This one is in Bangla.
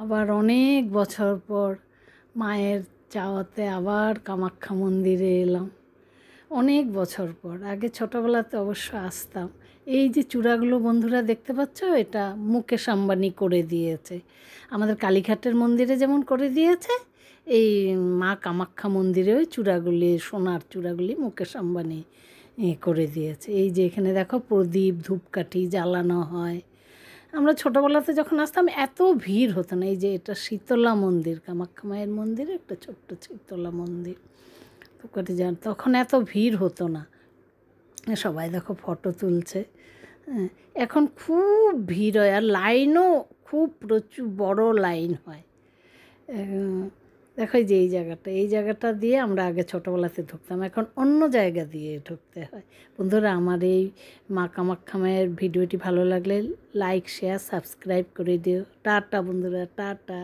আবার অনেক বছর পর মায়ের চাওয়াতে আবার কামাখ্যা মন্দিরে এলাম। অনেক বছর পর। আগে ছোটোবেলাতে অবশ্য আসতাম। এই যে চূড়াগুলো বন্ধুরা দেখতে পাচ্ছ, এটা মুকেশ আম্বানি করে দিয়েছে। আমাদের কালীঘাটের মন্দিরে যেমন করে দিয়েছে, এই মা কামাখ্যা মন্দিরে ওই চূড়াগুলি, সোনার চূড়াগুলি মুকেশ আম্বানি করে দিয়েছে। এই যে এখানে দেখো প্রদীপ ধূপকাঠি জ্বালানো হয়। আমরা ছোটোবেলাতে যখন আসতাম এত ভিড় হতো না। এই যে এটা শীতলা মন্দির, কামাখ্যা মায়ের মন্দিরে একটা ছোট্ট শীতলা মন্দির। ধূপকাঠি যান, তখন এত ভিড় হতো না। সবাই দেখো ফটো তুলছে। হ্যাঁ, এখন খুব ভিড় হয়, আর লাইনও খুব প্রচুর বড় লাইন হয়। দেখো যে এই জায়গাটা দিয়ে আমরা আগে ছোটোবেলাতে ঢুকতাম, এখন অন্য জায়গা দিয়ে ঢুকতে হয়। বন্ধুরা, আমার এই মা কামাখ্যা মায়ের ভিডিওটি ভালো লাগলে লাইক শেয়ার সাবস্ক্রাইব করে দিও। টাটা বন্ধুরা, টাটা।